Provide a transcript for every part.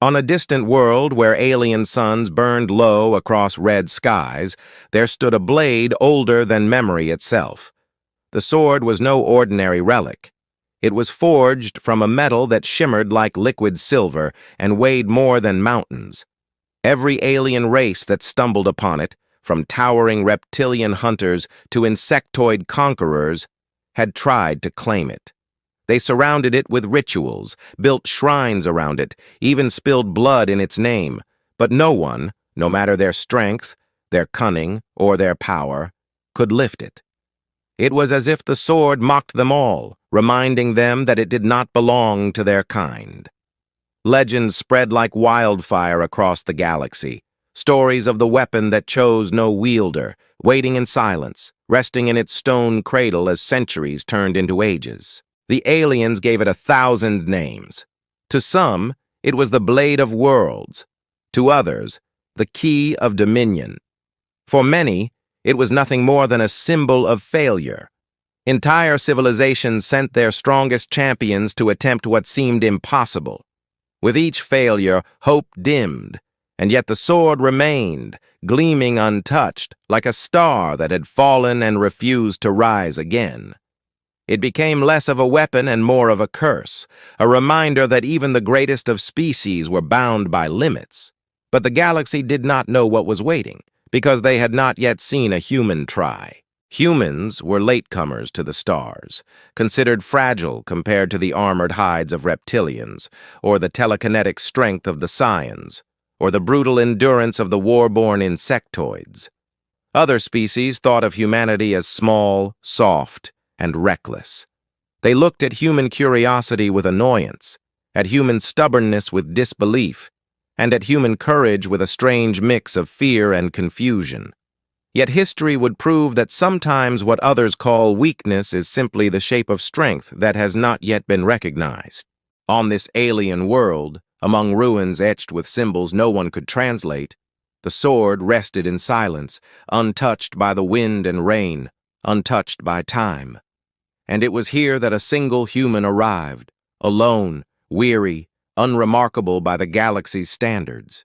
On a distant world where alien suns burned low across red skies, there stood a blade older than memory itself. The sword was no ordinary relic. It was forged from a metal that shimmered like liquid silver and weighed more than mountains. Every alien race that stumbled upon it, from towering reptilian hunters to insectoid conquerors, had tried to claim it. They surrounded it with rituals, built shrines around it, even spilled blood in its name, but no one, no matter their strength, their cunning, or their power, could lift it. It was as if the sword mocked them all, reminding them that it did not belong to their kind. Legends spread like wildfire across the galaxy, stories of the weapon that chose no wielder, waiting in silence, resting in its stone cradle as centuries turned into ages. The aliens gave it 1,000 names. To some, it was the Blade of Worlds. To others, the Key of Dominion. For many, it was nothing more than a symbol of failure. Entire civilizations sent their strongest champions to attempt what seemed impossible. With each failure, hope dimmed, and yet the sword remained, gleaming untouched, like a star that had fallen and refused to rise again. It became less of a weapon and more of a curse, a reminder that even the greatest of species were bound by limits. But the galaxy did not know what was waiting, because they had not yet seen a human try. Humans were latecomers to the stars, considered fragile compared to the armored hides of reptilians, or the telekinetic strength of the scions, or the brutal endurance of the war-born insectoids. Other species thought of humanity as small, soft, and reckless. They looked at human curiosity with annoyance, at human stubbornness with disbelief, and at human courage with a strange mix of fear and confusion. Yet history would prove that sometimes what others call weakness is simply the shape of strength that has not yet been recognized. On this alien world, among ruins etched with symbols no one could translate, the sword rested in silence, untouched by the wind and rain, untouched by time. And it was here that a single human arrived, alone, weary, unremarkable by the galaxy's standards.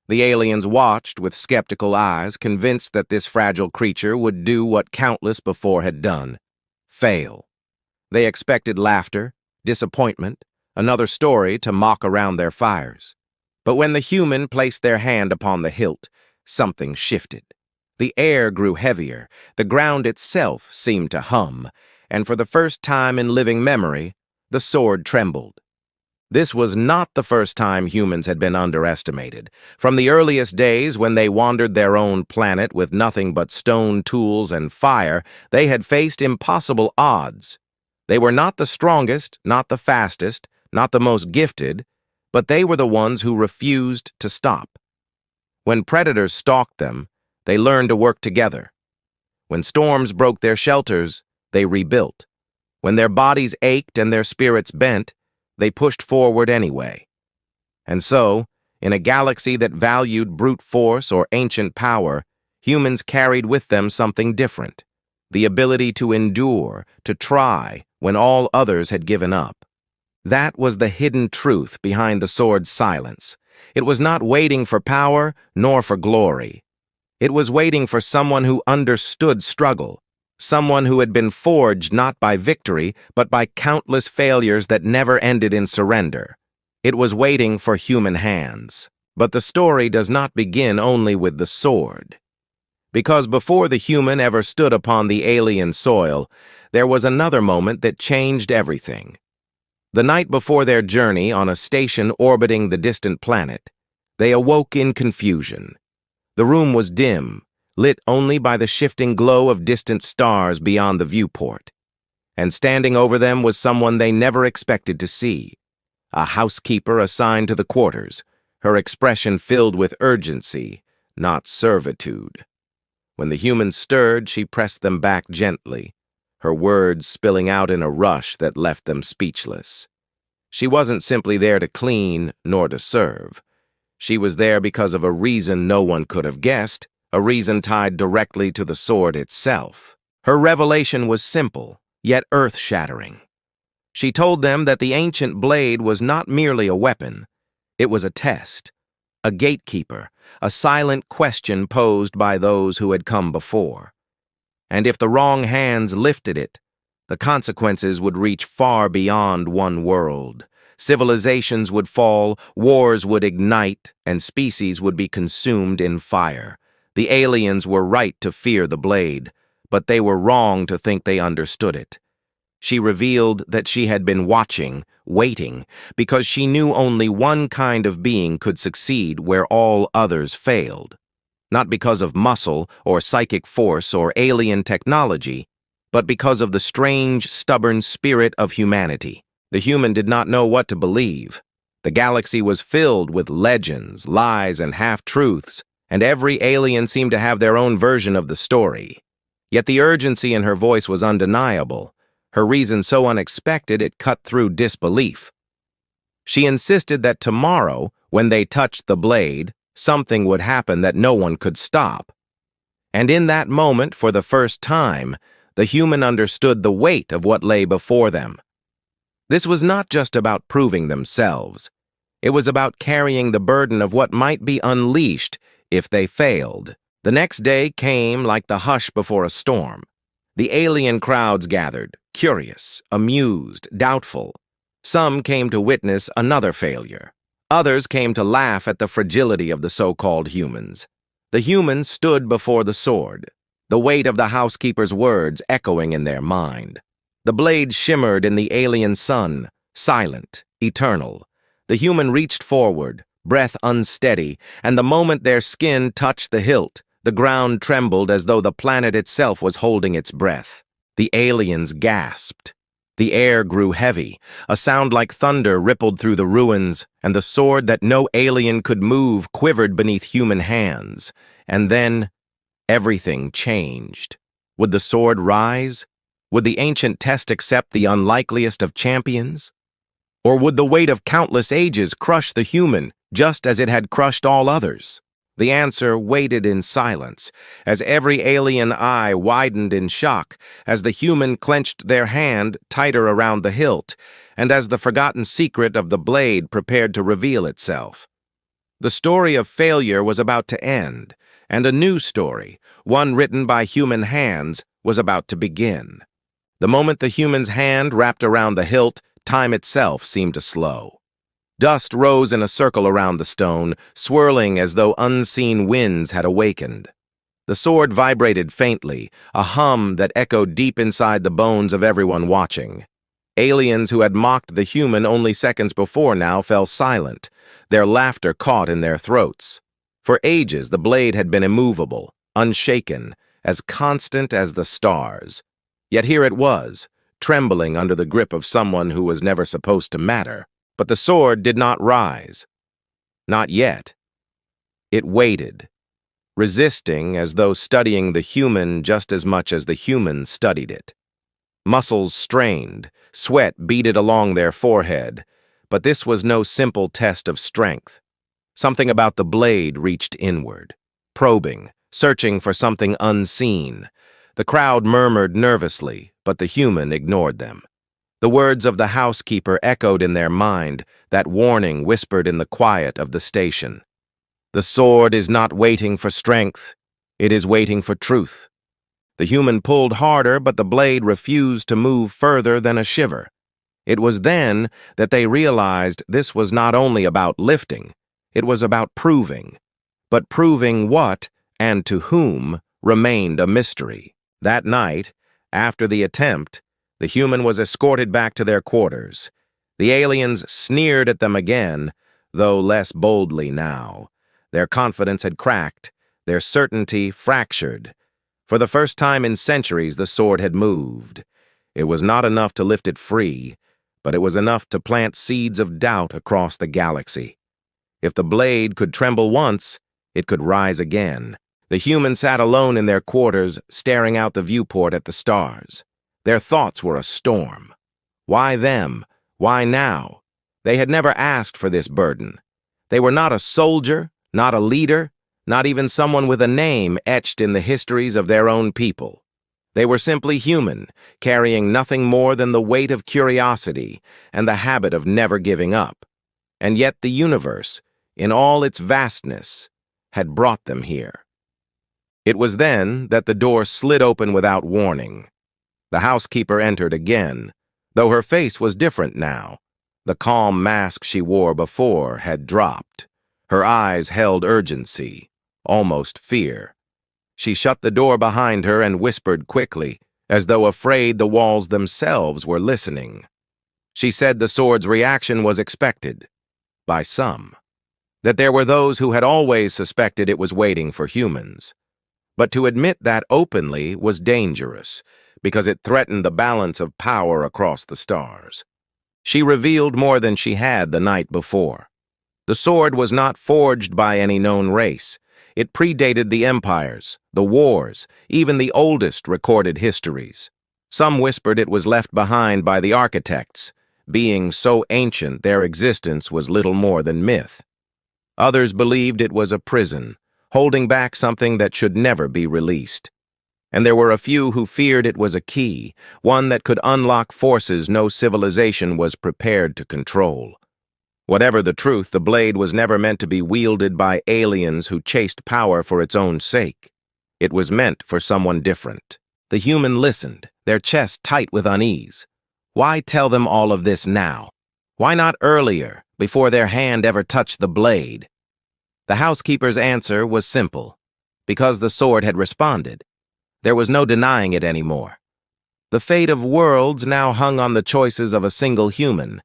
The aliens watched with skeptical eyes, convinced that this fragile creature would do what countless before had done: fail. They expected laughter, disappointment, another story to mock around their fires. But when the human placed their hand upon the hilt, something shifted. The air grew heavier, the ground itself seemed to hum, and for the first time in living memory, the sword trembled. This was not the first time humans had been underestimated. From the earliest days when they wandered their own planet with nothing but stone tools and fire, they had faced impossible odds. They were not the strongest, not the fastest, not the most gifted, but they were the ones who refused to stop. When predators stalked them, they learned to work together. When storms broke their shelters, they rebuilt. When their bodies ached and their spirits bent, they pushed forward anyway. And so, in a galaxy that valued brute force or ancient power, humans carried with them something different: the ability to endure, to try, when all others had given up. That was the hidden truth behind the sword's silence. It was not waiting for power, nor for glory. It was waiting for someone who understood struggle, someone who had been forged not by victory, but by countless failures that never ended in surrender. It was waiting for human hands. But the story does not begin only with the sword. Because before the human ever stood upon the alien soil, there was another moment that changed everything. The night before their journey on a station orbiting the distant planet, they awoke in confusion. The room was dim, lit only by the shifting glow of distant stars beyond the viewport. And standing over them was someone they never expected to see: a housekeeper assigned to the quarters, her expression filled with urgency, not servitude. When the humans stirred, she pressed them back gently, her words spilling out in a rush that left them speechless. She wasn't simply there to clean, nor to serve. She was there because of a reason no one could have guessed, a reason tied directly to the sword itself. Her revelation was simple, yet earth-shattering. She told them that the ancient blade was not merely a weapon. It was a test, a gatekeeper, a silent question posed by those who had come before. And if the wrong hands lifted it, the consequences would reach far beyond one world. Civilizations would fall, wars would ignite, and species would be consumed in fire. The aliens were right to fear the blade, but they were wrong to think they understood it. She revealed that she had been watching, waiting, because she knew only one kind of being could succeed where all others failed. Not because of muscle or psychic force or alien technology, but because of the strange, stubborn spirit of humanity. The human did not know what to believe. The galaxy was filled with legends, lies, and half-truths, and every alien seemed to have their own version of the story. Yet the urgency in her voice was undeniable, her reason so unexpected it cut through disbelief. She insisted that tomorrow, when they touched the blade, something would happen that no one could stop. And in that moment, for the first time, the human understood the weight of what lay before them. This was not just about proving themselves. It was about carrying the burden of what might be unleashed if they failed. The next day came like the hush before a storm. The alien crowds gathered, curious, amused, doubtful. Some came to witness another failure. Others came to laugh at the fragility of the so-called humans. The humans stood before the sword, the weight of the housekeeper's words echoing in their mind. The blade shimmered in the alien sun, silent, eternal. The human reached forward, breath unsteady, and the moment their skin touched the hilt, the ground trembled as though the planet itself was holding its breath. The aliens gasped. The air grew heavy. A sound like thunder rippled through the ruins, and the sword that no alien could move quivered beneath human hands. And then, everything changed. Would the sword rise? Would the ancient test accept the unlikeliest of champions? Or would the weight of countless ages crush the human, just as it had crushed all others? The answer waited in silence, as every alien eye widened in shock, as the human clenched their hand tighter around the hilt, and as the forgotten secret of the blade prepared to reveal itself. The story of failure was about to end, and a new story, one written by human hands, was about to begin. The moment the human's hand wrapped around the hilt, time itself seemed to slow. Dust rose in a circle around the stone, swirling as though unseen winds had awakened. The sword vibrated faintly, a hum that echoed deep inside the bones of everyone watching. Aliens who had mocked the human only seconds before now fell silent, their laughter caught in their throats. For ages, the blade had been immovable, unshaken, as constant as the stars. Yet here it was, trembling under the grip of someone who was never supposed to matter. But the sword did not rise. Not yet. It waited, resisting as though studying the human just as much as the human studied it. Muscles strained, sweat beaded along their forehead, but this was no simple test of strength. Something about the blade reached inward, probing, searching for something unseen. The crowd murmured nervously, but the human ignored them. The words of the housekeeper echoed in their mind, that warning whispered in the quiet of the station. The sword is not waiting for strength, it is waiting for truth. The human pulled harder, but the blade refused to move further than a shiver. It was then that they realized this was not only about lifting, it was about proving. But proving what, and to whom, remained a mystery. That night, after the attempt, the human was escorted back to their quarters. The aliens sneered at them again, though less boldly now. Their confidence had cracked, their certainty fractured. For the first time in centuries, the sword had moved. It was not enough to lift it free, but it was enough to plant seeds of doubt across the galaxy. If the blade could tremble once, it could rise again. The humans sat alone in their quarters, staring out the viewport at the stars. Their thoughts were a storm. Why them? Why now? They had never asked for this burden. They were not a soldier, not a leader, not even someone with a name etched in the histories of their own people. They were simply human, carrying nothing more than the weight of curiosity and the habit of never giving up. And yet the universe, in all its vastness, had brought them here. It was then that the door slid open without warning. The housekeeper entered again, though her face was different now. The calm mask she wore before had dropped. Her eyes held urgency, almost fear. She shut the door behind her and whispered quickly, as though afraid the walls themselves were listening. She said the sword's reaction was expected, by some, that there were those who had always suspected it was waiting for humans. But to admit that openly was dangerous, because it threatened the balance of power across the stars. She revealed more than she had the night before. The sword was not forged by any known race. It predated the empires, the wars, even the oldest recorded histories. Some whispered it was left behind by the architects. Being so ancient, their existence was little more than myth. Others believed it was a prison, holding back something that should never be released. And there were a few who feared it was a key, one that could unlock forces no civilization was prepared to control. Whatever the truth, the blade was never meant to be wielded by aliens who chased power for its own sake. It was meant for someone different. The human listened, their chest tight with unease. Why tell them all of this now? Why not earlier, before their hand ever touched the blade? The housekeeper's answer was simple. Because the sword had responded. There was no denying it anymore. The fate of worlds now hung on the choices of a single human,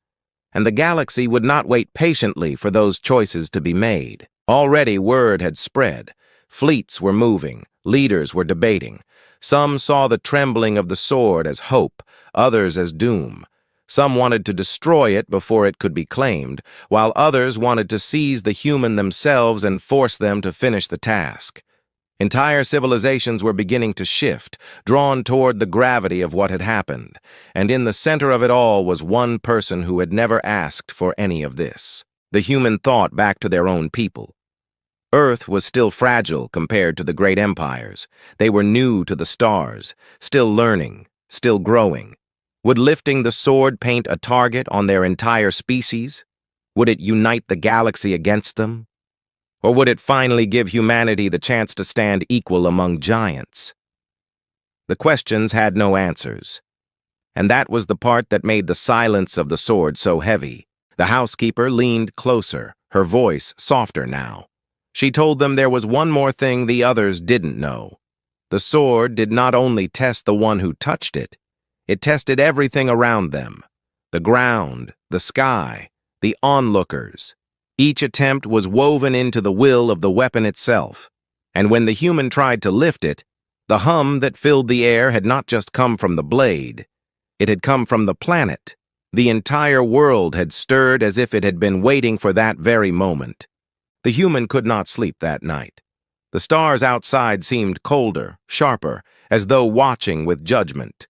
and the galaxy would not wait patiently for those choices to be made. Already word had spread. Fleets were moving, leaders were debating. Some saw the trembling of the sword as hope, others as doom. Some wanted to destroy it before it could be claimed, while others wanted to seize the human themselves and force them to finish the task. Entire civilizations were beginning to shift, drawn toward the gravity of what had happened, and in the center of it all was one person who had never asked for any of this. The human thought back to their own people. Earth was still fragile compared to the great empires. They were new to the stars, still learning, still growing. Would lifting the sword paint a target on their entire species? Would it unite the galaxy against them? Or would it finally give humanity the chance to stand equal among giants? The questions had no answers. And that was the part that made the silence of the sword so heavy. The housekeeper leaned closer, her voice softer now. She told them there was one more thing the others didn't know. The sword did not only test the one who touched it, it tested everything around them. The ground, the sky, the onlookers. Each attempt was woven into the will of the weapon itself, and when the human tried to lift it, the hum that filled the air had not just come from the blade, it had come from the planet. The entire world had stirred as if it had been waiting for that very moment. The human could not sleep that night. The stars outside seemed colder, sharper, as though watching with judgment.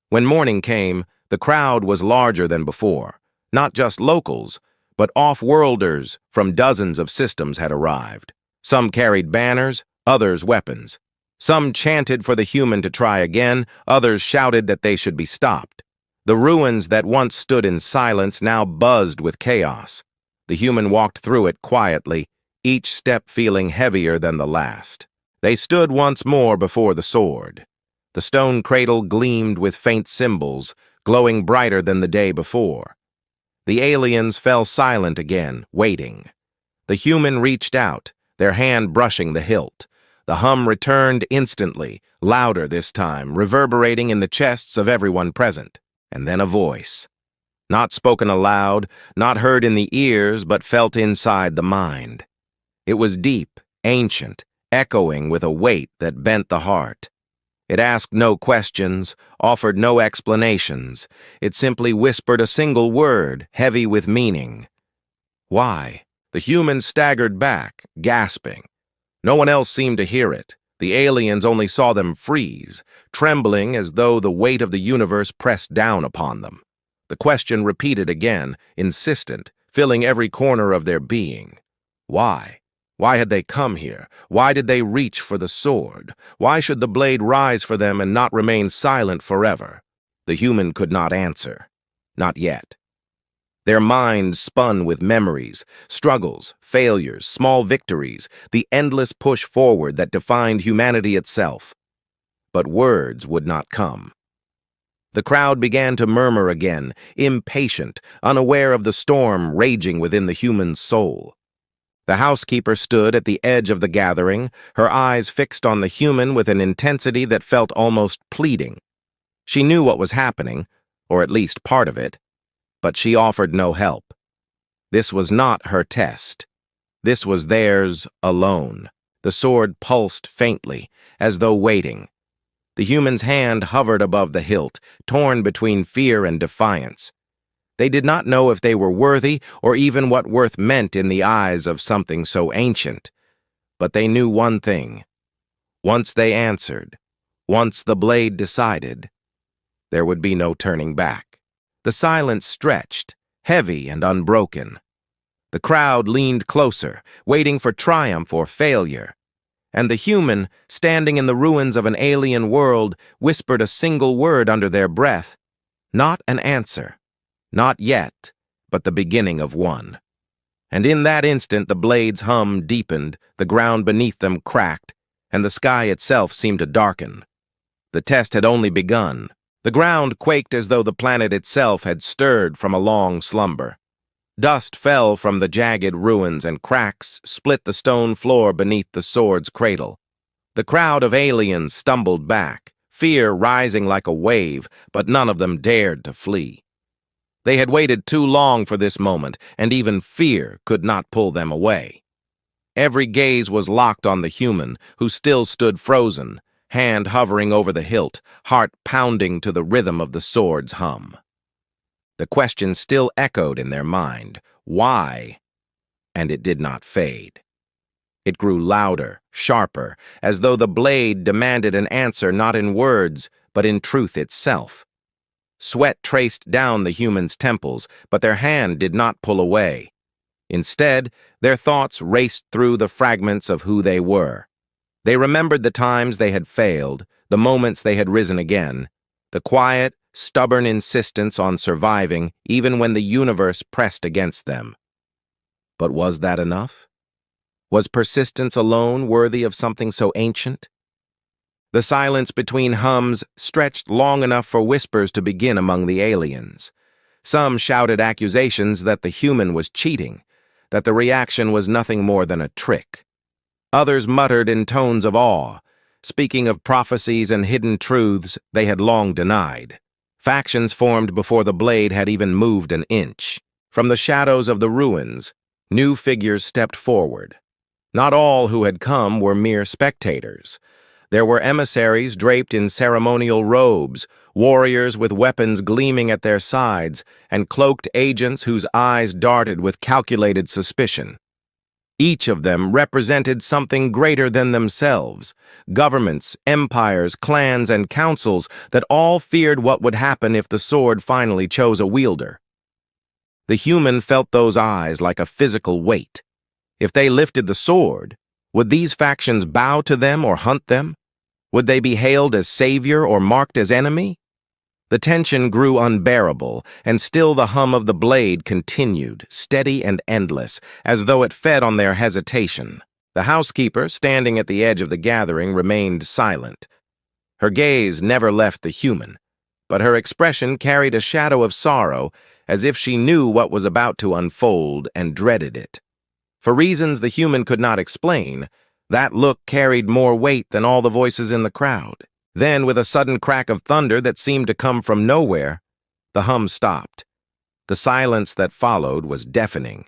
When morning came, the crowd was larger than before. Not just locals, but off-worlders from dozens of systems had arrived. Some carried banners, others weapons. Some chanted for the human to try again, others shouted that they should be stopped. The ruins that once stood in silence now buzzed with chaos. The human walked through it quietly, each step feeling heavier than the last. They stood once more before the sword. The stone cradle gleamed with faint symbols, glowing brighter than the day before. The aliens fell silent again, waiting. The human reached out, their hand brushing the hilt. The hum returned instantly, louder this time, reverberating in the chests of everyone present. And then a voice. Not spoken aloud, not heard in the ears, but felt inside the mind. It was deep, ancient, echoing with a weight that bent the heart. It asked no questions, offered no explanations. It simply whispered a single word, heavy with meaning. Why? The human staggered back, gasping. No one else seemed to hear it. The aliens only saw them freeze, trembling as though the weight of the universe pressed down upon them. The question repeated again, insistent, filling every corner of their being. Why? Why had they come here? Why did they reach for the sword? Why should the blade rise for them and not remain silent forever? The human could not answer. Not yet. Their minds spun with memories, struggles, failures, small victories, the endless push forward that defined humanity itself. But words would not come. The crowd began to murmur again, impatient, unaware of the storm raging within the human soul. The housekeeper stood at the edge of the gathering, her eyes fixed on the human with an intensity that felt almost pleading. She knew what was happening, or at least part of it, but she offered no help. This was not her test. This was theirs alone. The sword pulsed faintly, as though waiting. The human's hand hovered above the hilt, torn between fear and defiance. They did not know if they were worthy or even what worth meant in the eyes of something so ancient. But they knew one thing. Once they answered, once the blade decided, there would be no turning back. The silence stretched, heavy and unbroken. The crowd leaned closer, waiting for triumph or failure. And the human, standing in the ruins of an alien world, whispered a single word under their breath. Not an answer. Not yet, but the beginning of one. And in that instant the blade's hum deepened, the ground beneath them cracked, and the sky itself seemed to darken. The test had only begun. The ground quaked as though the planet itself had stirred from a long slumber. Dust fell from the jagged ruins and cracks split the stone floor beneath the sword's cradle. The crowd of aliens stumbled back, fear rising like a wave, but none of them dared to flee. They had waited too long for this moment, and even fear could not pull them away. Every gaze was locked on the human, who still stood frozen, hand hovering over the hilt, heart pounding to the rhythm of the sword's hum. The question still echoed in their mind, why? And it did not fade. It grew louder, sharper, as though the blade demanded an answer not in words, but in truth itself. Sweat traced down the human's temples, but their hand did not pull away. Instead, their thoughts raced through the fragments of who they were. They remembered the times they had failed, the moments they had risen again, the quiet, stubborn insistence on surviving even when the universe pressed against them. But was that enough? Was persistence alone worthy of something so ancient? The silence between hums stretched long enough for whispers to begin among the aliens. Some shouted accusations that the human was cheating, that the reaction was nothing more than a trick. Others muttered in tones of awe, speaking of prophecies and hidden truths they had long denied. Factions formed before the blade had even moved an inch. From the shadows of the ruins, new figures stepped forward. Not all who had come were mere spectators. There were emissaries draped in ceremonial robes, warriors with weapons gleaming at their sides, and cloaked agents whose eyes darted with calculated suspicion. Each of them represented something greater than themselves, governments, empires, clans, and councils that all feared what would happen if the sword finally chose a wielder. The human felt those eyes like a physical weight. If they lifted the sword, would these factions bow to them or hunt them? Would they be hailed as savior or marked as enemy? The tension grew unbearable, and still the hum of the blade continued, steady and endless, as though it fed on their hesitation. The housekeeper, standing at the edge of the gathering, remained silent. Her gaze never left the human, but her expression carried a shadow of sorrow, as if she knew what was about to unfold and dreaded it. For reasons the human could not explain, that look carried more weight than all the voices in the crowd. Then, with a sudden crack of thunder that seemed to come from nowhere, the hum stopped. The silence that followed was deafening.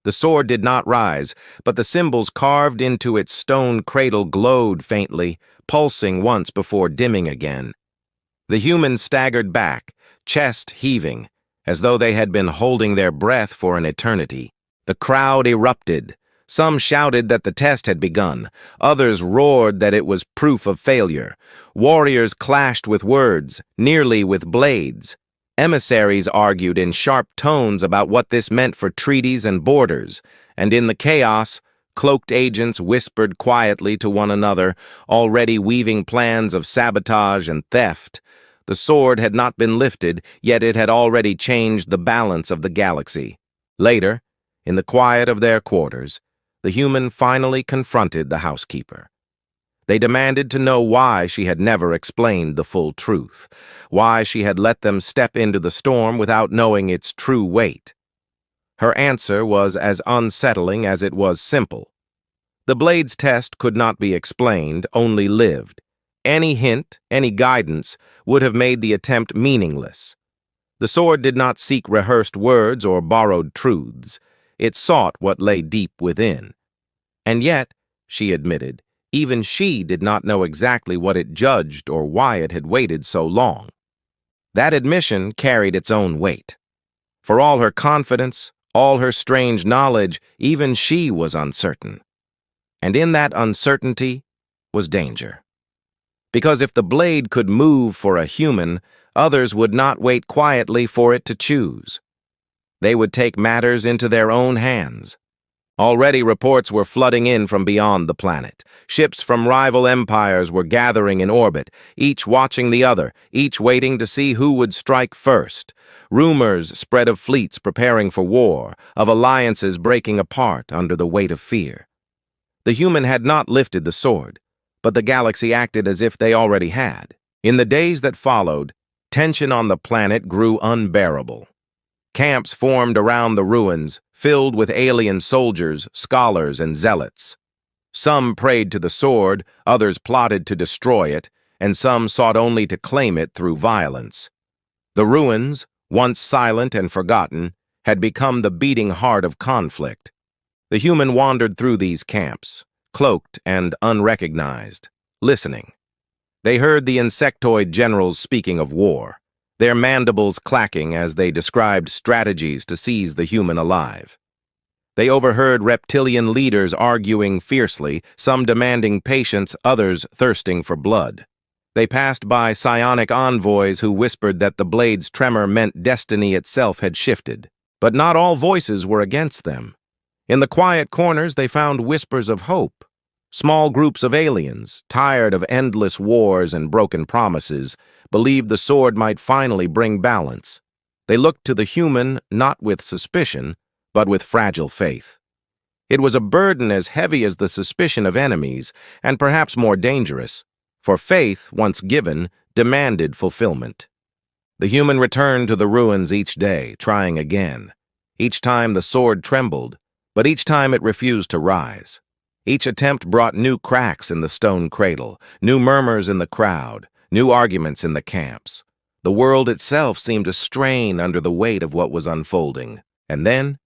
The sword did not rise, but the symbols carved into its stone cradle glowed faintly, pulsing once before dimming again. The humans staggered back, chest heaving, as though they had been holding their breath for an eternity. The crowd erupted. Some shouted that the test had begun. Others roared that it was proof of failure. Warriors clashed with words, nearly with blades. Emissaries argued in sharp tones about what this meant for treaties and borders. And in the chaos, cloaked agents whispered quietly to one another, already weaving plans of sabotage and theft. The sword had not been lifted, yet it had already changed the balance of the galaxy. Later, in the quiet of their quarters, the human finally confronted the housekeeper. They demanded to know why she had never explained the full truth, why she had let them step into the storm without knowing its true weight. Her answer was as unsettling as it was simple. The blade's test could not be explained, only lived. Any hint, any guidance, would have made the attempt meaningless. The sword did not seek rehearsed words or borrowed truths. It sought what lay deep within. And yet, she admitted, even she did not know exactly what it judged or why it had waited so long. That admission carried its own weight. For all her confidence, all her strange knowledge, even she was uncertain. And in that uncertainty was danger. Because if the blade could move for a human, others would not wait quietly for it to choose. They would take matters into their own hands. Already reports were flooding in from beyond the planet. Ships from rival empires were gathering in orbit, each watching the other, each waiting to see who would strike first. Rumors spread of fleets preparing for war, of alliances breaking apart under the weight of fear. The human had not lifted the sword, but the galaxy acted as if they already had. In the days that followed, tension on the planet grew unbearable. Camps formed around the ruins, filled with alien soldiers, scholars, and zealots. Some prayed to the sword, others plotted to destroy it, and some sought only to claim it through violence. The ruins, once silent and forgotten, had become the beating heart of conflict. The human wandered through these camps, cloaked and unrecognized, listening. They heard the insectoid generals speaking of war, their mandibles clacking as they described strategies to seize the human alive. They overheard reptilian leaders arguing fiercely, some demanding patience, others thirsting for blood. They passed by psionic envoys who whispered that the blade's tremor meant destiny itself had shifted. But not all voices were against them. In the quiet corners, they found whispers of hope. Small groups of aliens, tired of endless wars and broken promises, believed the sword might finally bring balance. They looked to the human not with suspicion, but with fragile faith. It was a burden as heavy as the suspicion of enemies, and perhaps more dangerous, for faith, once given, demanded fulfillment. The human returned to the ruins each day, trying again. Each time the sword trembled, but each time it refused to rise. Each attempt brought new cracks in the stone cradle, new murmurs in the crowd, new arguments in the camps. The world itself seemed to strain under the weight of what was unfolding. And then,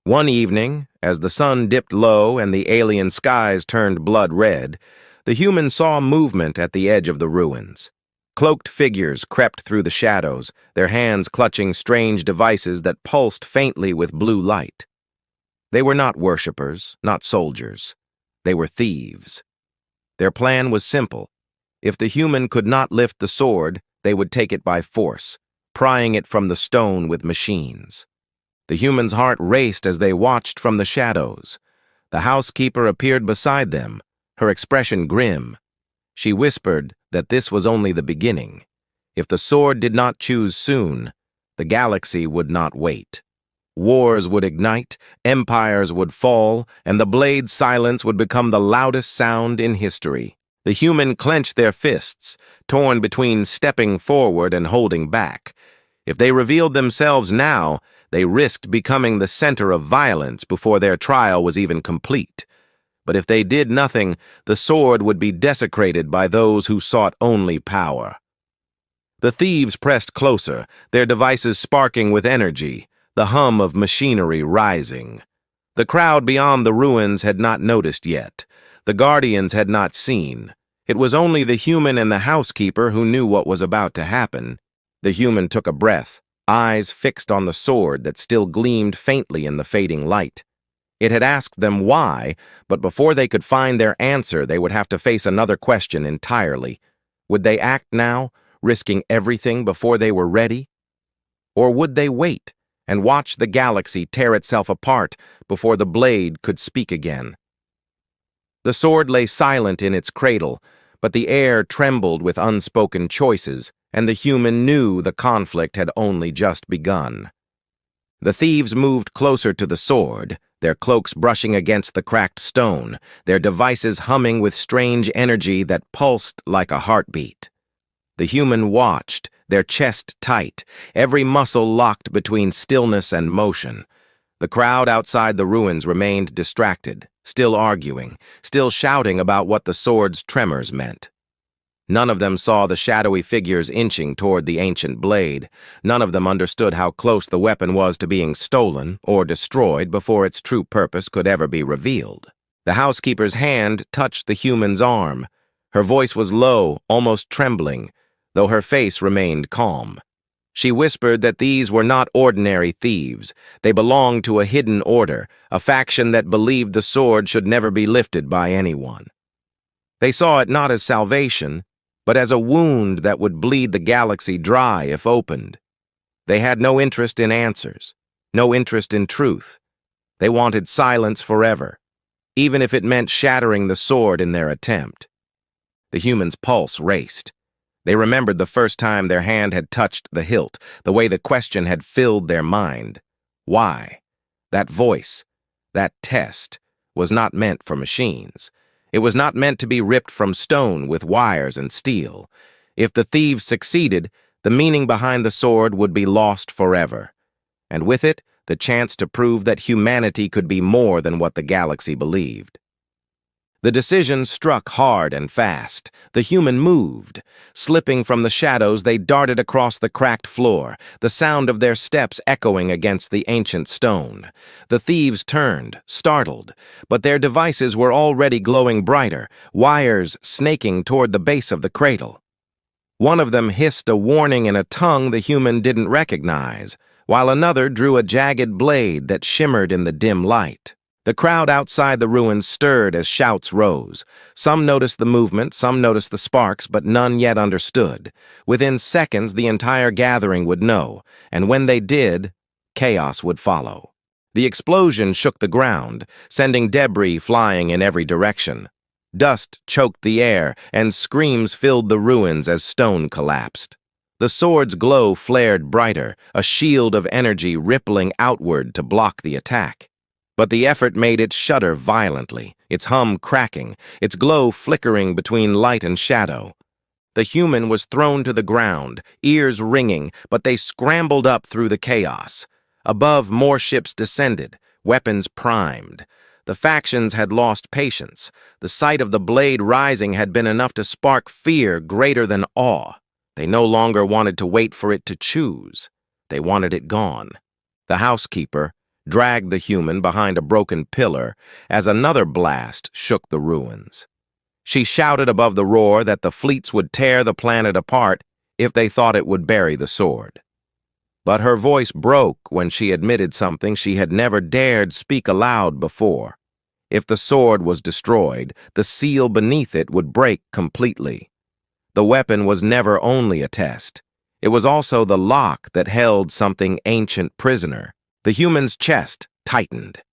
one evening, as the sun dipped low and the alien skies turned blood red, the human saw movement at the edge of the ruins. Cloaked figures crept through the shadows, their hands clutching strange devices that pulsed faintly with blue light. They were not worshippers, not soldiers. They were thieves. Their plan was simple. If the human could not lift the sword, they would take it by force, prying it from the stone with machines. The human's heart raced as they watched from the shadows. The housekeeper appeared beside them, her expression grim. She whispered that this was only the beginning. If the sword did not choose soon, the galaxy would not wait. Wars would ignite, empires would fall, and the blade's silence would become the loudest sound in history. The human clenched their fists, torn between stepping forward and holding back. If they revealed themselves now, they risked becoming the center of violence before their trial was even complete. But if they did nothing, the sword would be desecrated by those who sought only power. The thieves pressed closer, their devices sparking with energy, the hum of machinery rising. The crowd beyond the ruins had not noticed yet. The guardians had not seen. It was only the human and the housekeeper who knew what was about to happen. The human took a breath, eyes fixed on the sword that still gleamed faintly in the fading light. It had asked them why, but before they could find their answer, they would have to face another question entirely. Would they act now, risking everything before they were ready? Or would they wait and watch the galaxy tear itself apart before the blade could speak again? The sword lay silent in its cradle, but the air trembled with unspoken choices, and the human knew the conflict had only just begun. The thieves moved closer to the sword, their cloaks brushing against the cracked stone, their devices humming with strange energy that pulsed like a heartbeat. The human watched, their chest tight, every muscle locked between stillness and motion. The crowd outside the ruins remained distracted, still arguing, still shouting about what the sword's tremors meant. None of them saw the shadowy figures inching toward the ancient blade. None of them understood how close the weapon was to being stolen or destroyed before its true purpose could ever be revealed. The housekeeper's hand touched the human's arm. Her voice was low, almost trembling, though her face remained calm. She whispered that these were not ordinary thieves. They belonged to a hidden order, a faction that believed the sword should never be lifted by anyone. They saw it not as salvation, but as a wound that would bleed the galaxy dry if opened. They had no interest in answers, no interest in truth. They wanted silence forever, even if it meant shattering the sword in their attempt. The human's pulse raced. They remembered the first time their hand had touched the hilt, the way the question had filled their mind. Why? That voice, that test, was not meant for machines. It was not meant to be ripped from stone with wires and steel. If the thieves succeeded, the meaning behind the sword would be lost forever, and with it, the chance to prove that humanity could be more than what the galaxy believed. The decision struck hard and fast. The human moved. Slipping from the shadows, they darted across the cracked floor, the sound of their steps echoing against the ancient stone. The thieves turned, startled, but their devices were already glowing brighter, wires snaking toward the base of the cradle. One of them hissed a warning in a tongue the human didn't recognize, while another drew a jagged blade that shimmered in the dim light. The crowd outside the ruins stirred as shouts rose. Some noticed the movement, some noticed the sparks, but none yet understood. Within seconds, the entire gathering would know, and when they did, chaos would follow. The explosion shook the ground, sending debris flying in every direction. Dust choked the air, and screams filled the ruins as stone collapsed. The sword's glow flared brighter, a shield of energy rippling outward to block the attack. But the effort made it shudder violently, its hum cracking, its glow flickering between light and shadow. The human was thrown to the ground, ears ringing, but they scrambled up through the chaos. Above, more ships descended, weapons primed. The factions had lost patience. The sight of the blade rising had been enough to spark fear greater than awe. They no longer wanted to wait for it to choose. They wanted it gone. The housekeeper dragged the human behind a broken pillar as another blast shook the ruins. She shouted above the roar that the fleets would tear the planet apart if they thought it would bury the sword. But her voice broke when she admitted something she had never dared speak aloud before. If the sword was destroyed, the seal beneath it would break completely. The weapon was never only a test. It was also the lock that held something ancient prisoner. The human's chest tightened.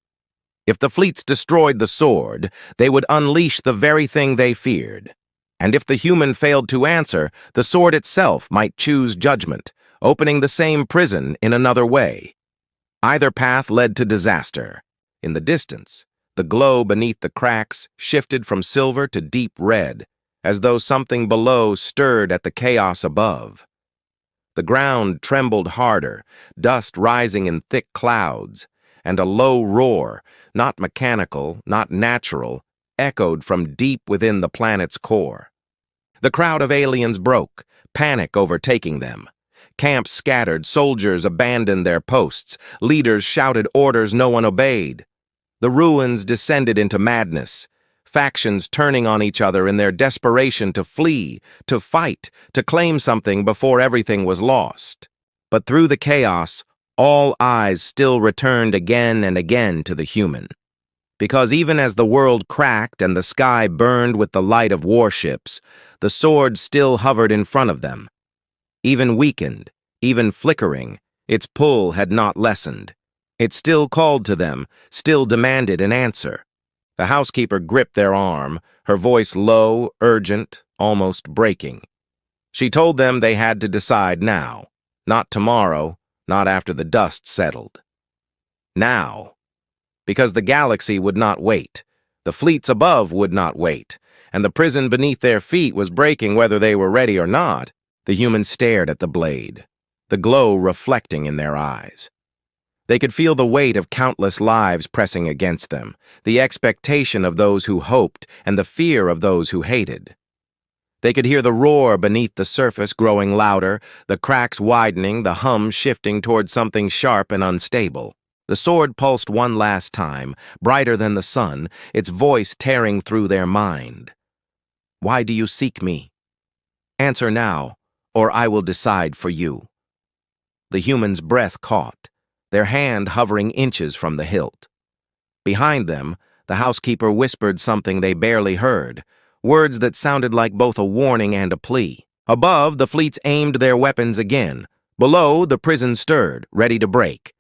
If the fleets destroyed the sword, they would unleash the very thing they feared. And if the human failed to answer, the sword itself might choose judgment, opening the same prison in another way. Either path led to disaster. In the distance, the glow beneath the cracks shifted from silver to deep red, as though something below stirred at the chaos above. The ground trembled harder, dust rising in thick clouds, and a low roar, not mechanical, not natural, echoed from deep within the planet's core. The crowd of aliens broke, panic overtaking them. Camps scattered, soldiers abandoned their posts, leaders shouted orders no one obeyed. The ruins descended into madness, factions turning on each other in their desperation to flee, to fight, to claim something before everything was lost. But through the chaos, all eyes still returned again and again to the human. Because even as the world cracked and the sky burned with the light of warships, the sword still hovered in front of them. Even weakened, even flickering, its pull had not lessened. It still called to them, still demanded an answer. The housekeeper gripped their arm, her voice low, urgent, almost breaking. She told them they had to decide now, not tomorrow, not after the dust settled. Now. Because the galaxy would not wait, the fleets above would not wait, and the prison beneath their feet was breaking whether they were ready or not. The humans stared at the blade, the glow reflecting in their eyes. They could feel the weight of countless lives pressing against them, the expectation of those who hoped and the fear of those who hated. They could hear the roar beneath the surface growing louder, the cracks widening, the hum shifting toward something sharp and unstable. The sword pulsed one last time, brighter than the sun, its voice tearing through their mind. Why do you seek me? Answer now, or I will decide for you. The human's breath caught, their hand hovering inches from the hilt. Behind them, the housekeeper whispered something they barely heard, words that sounded like both a warning and a plea. Above, the fleets aimed their weapons again. Below, the prison stirred, ready to break.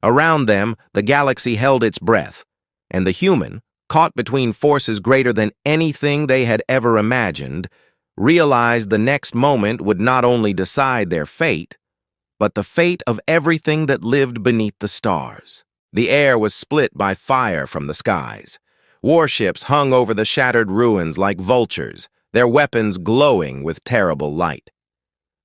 Around them, the galaxy held its breath, and the human, caught between forces greater than anything they had ever imagined, realized the next moment would not only decide their fate, but the fate of everything that lived beneath the stars. The air was split by fire from the skies. Warships hung over the shattered ruins like vultures, their weapons glowing with terrible light.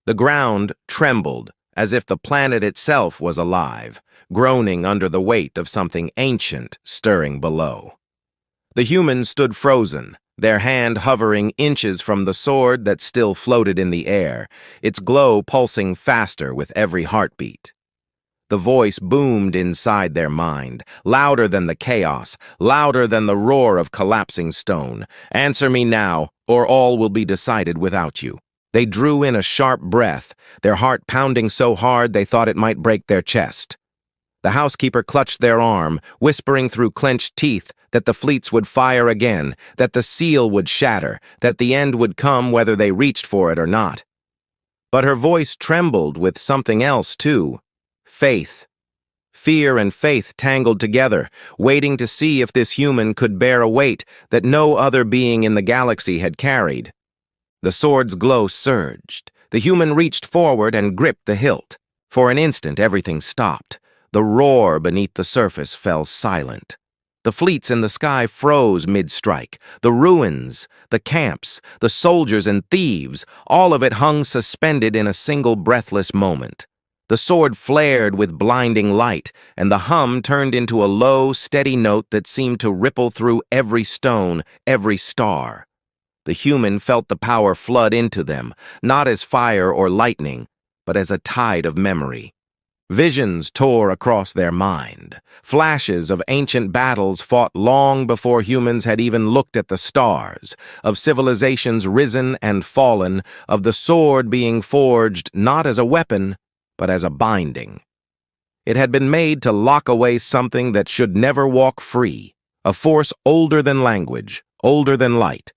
The ground trembled as if the planet itself was alive, groaning under the weight of something ancient stirring below. The humans stood frozen, their hand hovering inches from the sword that still floated in the air, its glow pulsing faster with every heartbeat. The voice boomed inside their mind, louder than the chaos, louder than the roar of collapsing stone. Answer me now, or all will be decided without you. They drew in a sharp breath, their heart pounding so hard they thought it might break their chest. The housekeeper clutched their arm, whispering through clenched teeth that the fleets would fire again, that the seal would shatter, that the end would come whether they reached for it or not. But her voice trembled with something else, too. Faith. Fear and faith tangled together, waiting to see if this human could bear a weight that no other being in the galaxy had carried. The sword's glow surged. The human reached forward and gripped the hilt. For an instant, everything stopped. The roar beneath the surface fell silent. The fleets in the sky froze mid-strike. The ruins, the camps, the soldiers and thieves, all of it hung suspended in a single breathless moment. The sword flared with blinding light, and the hum turned into a low, steady note that seemed to ripple through every stone, every star. The human felt the power flood into them, not as fire or lightning, but as a tide of memory. Visions tore across their mind, flashes of ancient battles fought long before humans had even looked at the stars, of civilizations risen and fallen, of the sword being forged not as a weapon, but as a binding. It had been made to lock away something that should never walk free, a force older than language, older than light.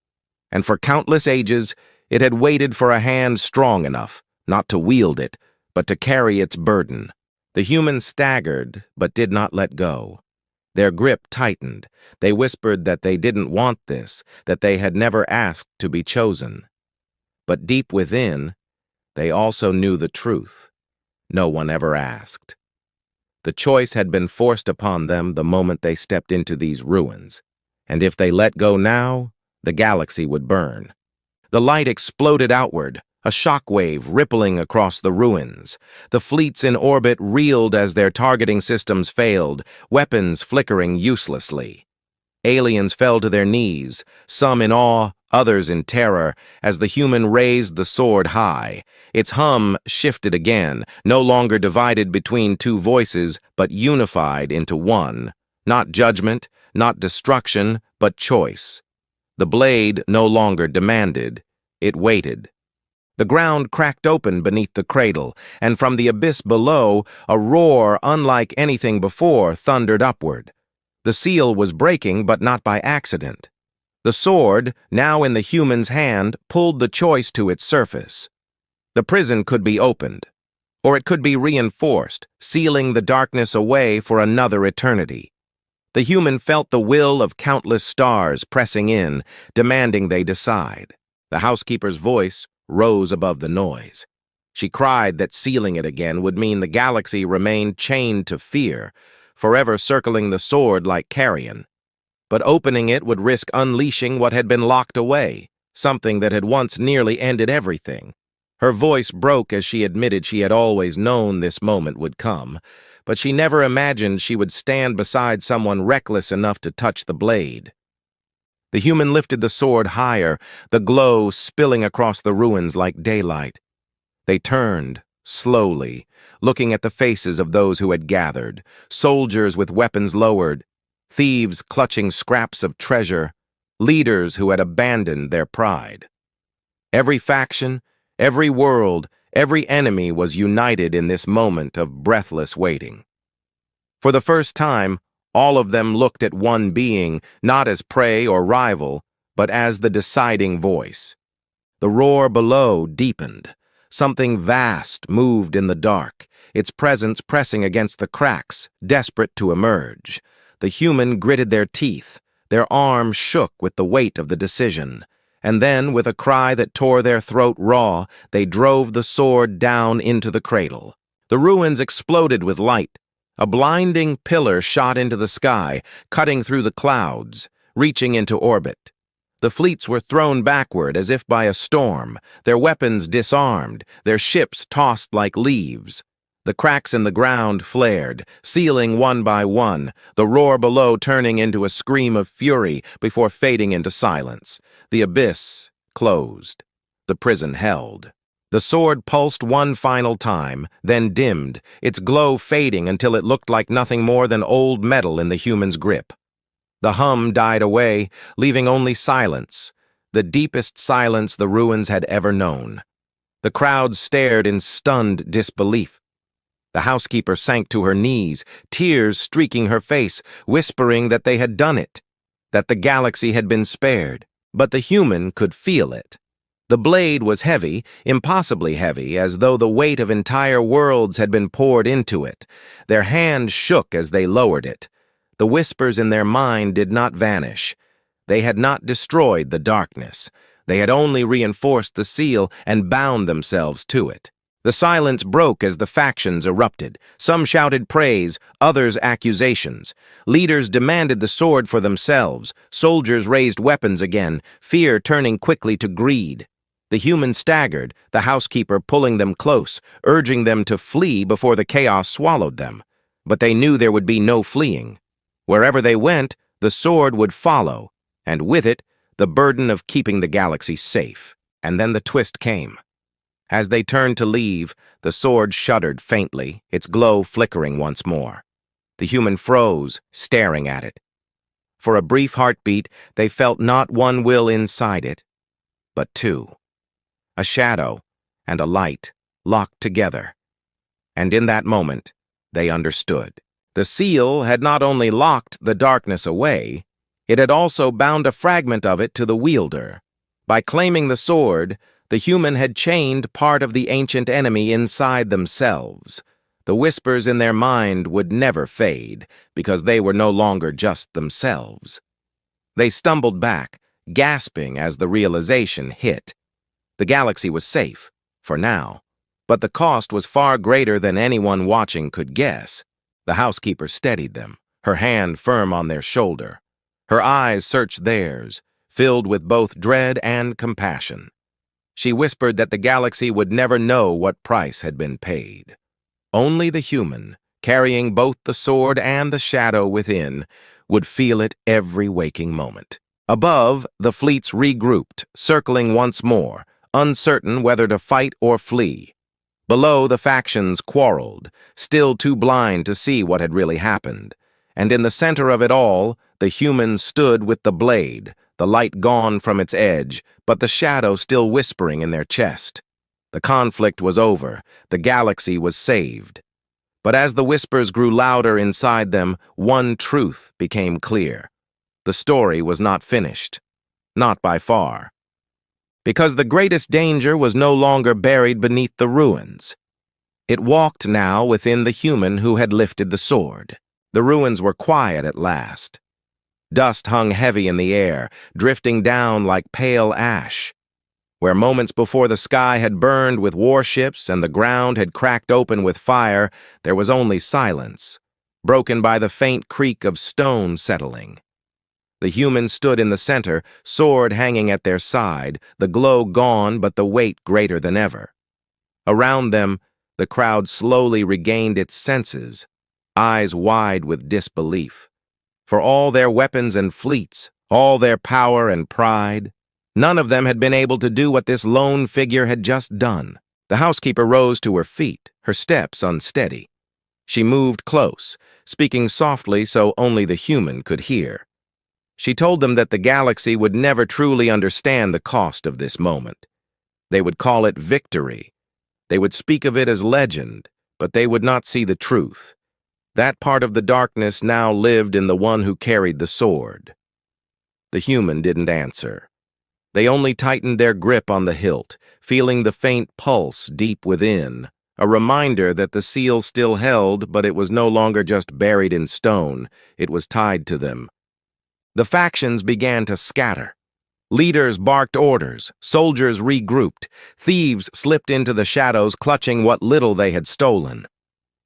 And for countless ages, it had waited for a hand strong enough, not to wield it, but to carry its burden. The humans staggered, but did not let go. Their grip tightened. They whispered that they didn't want this, that they had never asked to be chosen. But deep within, they also knew the truth. No one ever asked. The choice had been forced upon them the moment they stepped into these ruins, and if they let go now, the galaxy would burn. The light exploded outward, a shockwave rippling across the ruins. The fleets in orbit reeled as their targeting systems failed, weapons flickering uselessly. Aliens fell to their knees, some in awe, others in terror, as the human raised the sword high. Its hum shifted again, no longer divided between two voices, but unified into one. Not judgment, not destruction, but choice. The blade no longer demanded, it waited. The ground cracked open beneath the cradle, and from the abyss below, a roar unlike anything before thundered upward. The seal was breaking, but not by accident. The sword, now in the human's hand, pulled the choice to its surface. The prison could be opened, or it could be reinforced, sealing the darkness away for another eternity. The human felt the will of countless stars pressing in, demanding they decide. The housekeeper's voice, rose above the noise. She cried that sealing it again would mean the galaxy remained chained to fear, forever circling the sword like carrion. But opening it would risk unleashing what had been locked away, something that had once nearly ended everything. Her voice broke as she admitted she had always known this moment would come, but she never imagined she would stand beside someone reckless enough to touch the blade. The human lifted the sword higher, the glow spilling across the ruins like daylight. They turned, slowly, looking at the faces of those who had gathered, soldiers with weapons lowered, thieves clutching scraps of treasure, leaders who had abandoned their pride. Every faction, every world, every enemy was united in this moment of breathless waiting. For the first time, all of them looked at one being, not as prey or rival, but as the deciding voice. The roar below deepened. Something vast moved in the dark, its presence pressing against the cracks, desperate to emerge. The human gritted their teeth, their arms shook with the weight of the decision, and then, with a cry that tore their throat raw, they drove the sword down into the cradle. The ruins exploded with light. A blinding pillar shot into the sky, cutting through the clouds, reaching into orbit. The fleets were thrown backward as if by a storm, their weapons disarmed, their ships tossed like leaves. The cracks in the ground flared, sealing one by one, the roar below turning into a scream of fury before fading into silence. The abyss closed. The prison held. The sword pulsed one final time, then dimmed, its glow fading until it looked like nothing more than old metal in the human's grip. The hum died away, leaving only silence, the deepest silence the ruins had ever known. The crowd stared in stunned disbelief. The housekeeper sank to her knees, tears streaking her face, whispering that they had done it, that the galaxy had been spared. But the human could feel it. The blade was heavy, impossibly heavy, as though the weight of entire worlds had been poured into it. Their hands shook as they lowered it. The whispers in their mind did not vanish. They had not destroyed the darkness. They had only reinforced the seal and bound themselves to it. The silence broke as the factions erupted. Some shouted praise, others accusations. Leaders demanded the sword for themselves. Soldiers raised weapons again, fear turning quickly to greed. The human staggered, the housekeeper pulling them close, urging them to flee before the chaos swallowed them. But they knew there would be no fleeing. Wherever they went, the sword would follow, and with it, the burden of keeping the galaxy safe. And then the twist came. As they turned to leave, the sword shuddered faintly, its glow flickering once more. The human froze, staring at it. For a brief heartbeat, they felt not one will inside it, but two. A shadow and a light locked together. And in that moment, they understood. The seal had not only locked the darkness away, it had also bound a fragment of it to the wielder. By claiming the sword, the human had chained part of the ancient enemy inside themselves. The whispers in their mind would never fade, because they were no longer just themselves. They stumbled back, gasping as the realization hit. The galaxy was safe, for now, but the cost was far greater than anyone watching could guess. The housekeeper steadied them, her hand firm on their shoulder. Her eyes searched theirs, filled with both dread and compassion. She whispered that the galaxy would never know what price had been paid. Only the human, carrying both the sword and the shadow within, would feel it every waking moment. Above, the fleets regrouped, circling once more, uncertain whether to fight or flee. Below, the factions quarreled, still too blind to see what had really happened. And in the center of it all, the human stood with the blade, the light gone from its edge, but the shadow still whispering in their chest. The conflict was over, the galaxy was saved. But as the whispers grew louder inside them, one truth became clear. The story was not finished. Not by far. Because the greatest danger was no longer buried beneath the ruins. It walked now within the human who had lifted the sword. The ruins were quiet at last. Dust hung heavy in the air, drifting down like pale ash. Where moments before the sky had burned with warships and the ground had cracked open with fire, there was only silence, broken by the faint creak of stone settling. The humans stood in the center, sword hanging at their side, the glow gone but the weight greater than ever. Around them, the crowd slowly regained its senses, eyes wide with disbelief. For all their weapons and fleets, all their power and pride, none of them had been able to do what this lone figure had just done. The housekeeper rose to her feet, her steps unsteady. She moved close, speaking softly so only the human could hear. She told them that the galaxy would never truly understand the cost of this moment. They would call it victory. They would speak of it as legend, but they would not see the truth. That part of the darkness now lived in the one who carried the sword. The human didn't answer. They only tightened their grip on the hilt, feeling the faint pulse deep within, a reminder that the seal still held, but it was no longer just buried in stone, it was tied to them. The factions began to scatter. Leaders barked orders, soldiers regrouped, thieves slipped into the shadows clutching what little they had stolen.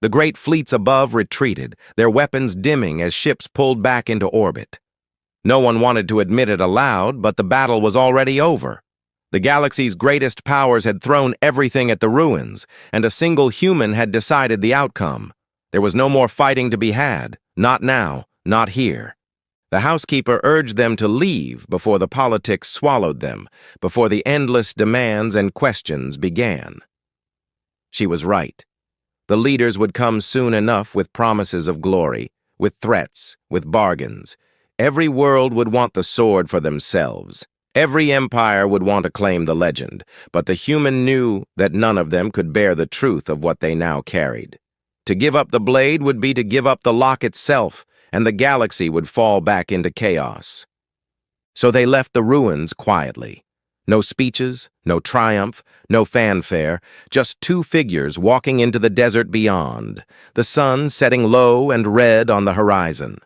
The great fleets above retreated, their weapons dimming as ships pulled back into orbit. No one wanted to admit it aloud, but the battle was already over. The galaxy's greatest powers had thrown everything at the ruins, and a single human had decided the outcome. There was no more fighting to be had, not now, not here. The housekeeper urged them to leave before the politics swallowed them, before the endless demands and questions began. She was right. The leaders would come soon enough with promises of glory, with threats, with bargains. Every world would want the sword for themselves. Every empire would want to claim the legend, but the human knew that none of them could bear the truth of what they now carried. To give up the blade would be to give up the lock itself, and the galaxy would fall back into chaos. So they left the ruins quietly. No speeches, no triumph, no fanfare, just two figures walking into the desert beyond, the sun setting low and red on the horizon.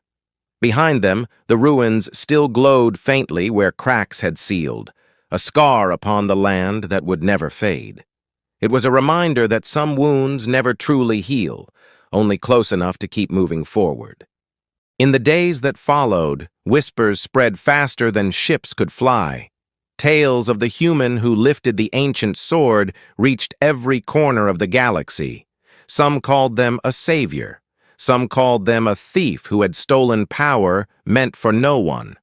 Behind them, the ruins still glowed faintly where cracks had sealed, a scar upon the land that would never fade. It was a reminder that some wounds never truly heal, only close enough to keep moving forward. In the days that followed, whispers spread faster than ships could fly. Tales of the human who lifted the ancient sword reached every corner of the galaxy. Some called them a savior. Some called them a thief who had stolen power meant for no one.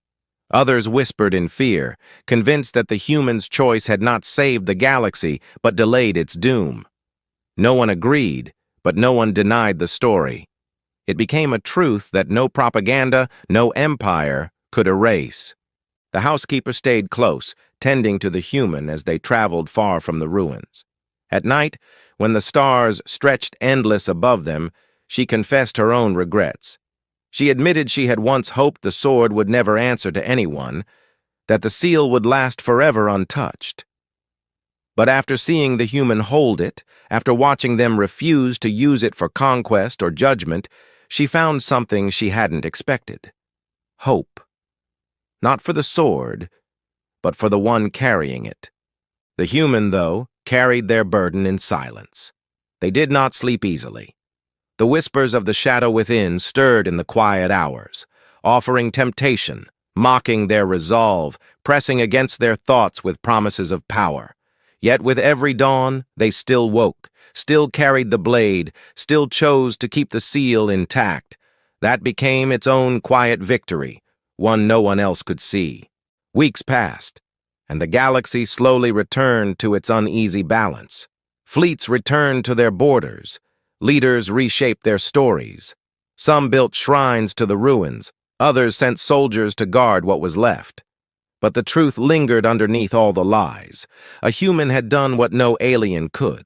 Others whispered in fear, convinced that the human's choice had not saved the galaxy but delayed its doom. No one agreed, but no one denied the story. It became a truth that no propaganda, no empire could erase. The housekeeper stayed close, tending to the human as they traveled far from the ruins. At night, when the stars stretched endless above them, she confessed her own regrets. She admitted she had once hoped the sword would never answer to anyone, that the seal would last forever untouched. But after seeing the human hold it, after watching them refuse to use it for conquest or judgment, she found something she hadn't expected. Hope. Not for the sword, but for the one carrying it. The human, though, carried their burden in silence. They did not sleep easily. The whispers of the shadow within stirred in the quiet hours, offering temptation, mocking their resolve, pressing against their thoughts with promises of power. Yet with every dawn, they still woke, still carried the blade, still chose to keep the seal intact. That became its own quiet victory, one no one else could see. Weeks passed, and the galaxy slowly returned to its uneasy balance. Fleets returned to their borders. Leaders reshaped their stories. Some built shrines to the ruins, others sent soldiers to guard what was left. But the truth lingered underneath all the lies. A human had done what no alien could.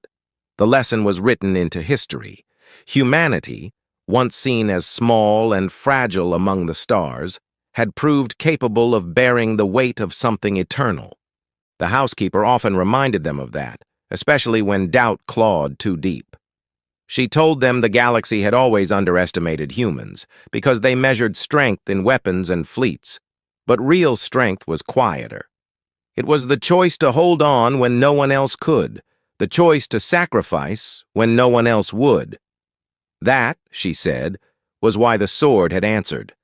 The lesson was written into history. Humanity, once seen as small and fragile among the stars, had proved capable of bearing the weight of something eternal. The housekeeper often reminded them of that, especially when doubt clawed too deep. She told them the galaxy had always underestimated humans, because they measured strength in weapons and fleets. But real strength was quieter. It was the choice to hold on when no one else could, the choice to sacrifice when no one else would. That, she said, was why the sword had answered.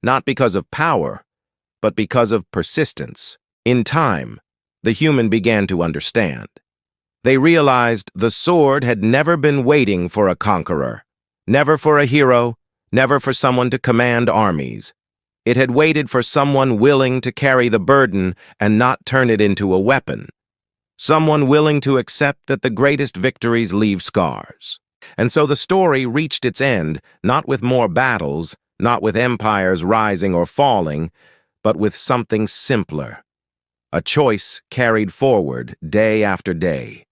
Not because of power, but because of persistence. In time, the human began to understand. They realized the sword had never been waiting for a conqueror, never for a hero, never for someone to command armies. It had waited for someone willing to carry the burden and not turn it into a weapon. Someone willing to accept that the greatest victories leave scars. And so the story reached its end, not with more battles, not with empires rising or falling, but with something simpler. A choice carried forward day after day.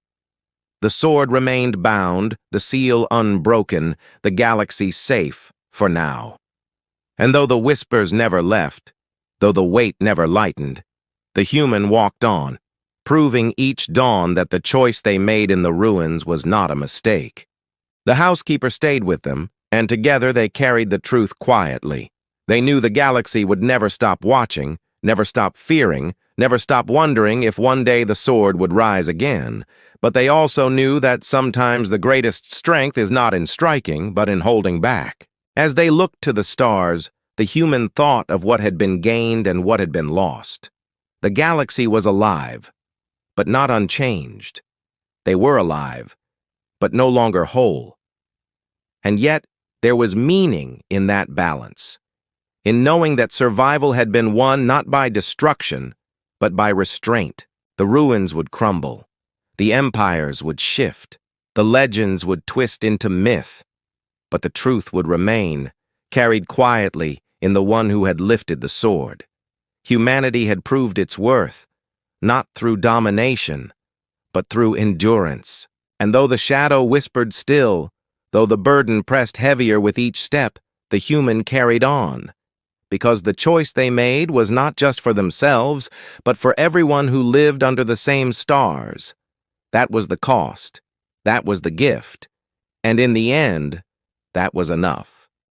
The sword remained bound, the seal unbroken, the galaxy safe for now. And though the whispers never left, though the weight never lightened, the human walked on, proving each dawn that the choice they made in the ruins was not a mistake. The housekeeper stayed with them, and together they carried the truth quietly. They knew the galaxy would never stop watching, never stop fearing, never stop wondering if one day the sword would rise again. But they also knew that sometimes the greatest strength is not in striking, but in holding back. As they looked to the stars, the human thought of what had been gained and what had been lost. The galaxy was alive, but not unchanged. They were alive, but no longer whole. And yet, there was meaning in that balance, in knowing that survival had been won not by destruction, but by restraint. The ruins would crumble, the empires would shift, the legends would twist into myth, but the truth would remain, carried quietly in the one who had lifted the sword. Humanity had proved its worth, not through domination, but through endurance. And though the shadow whispered still, though the burden pressed heavier with each step, the human carried on. Because the choice they made was not just for themselves, but for everyone who lived under the same stars. That was the cost. That was the gift. And in the end, that was enough.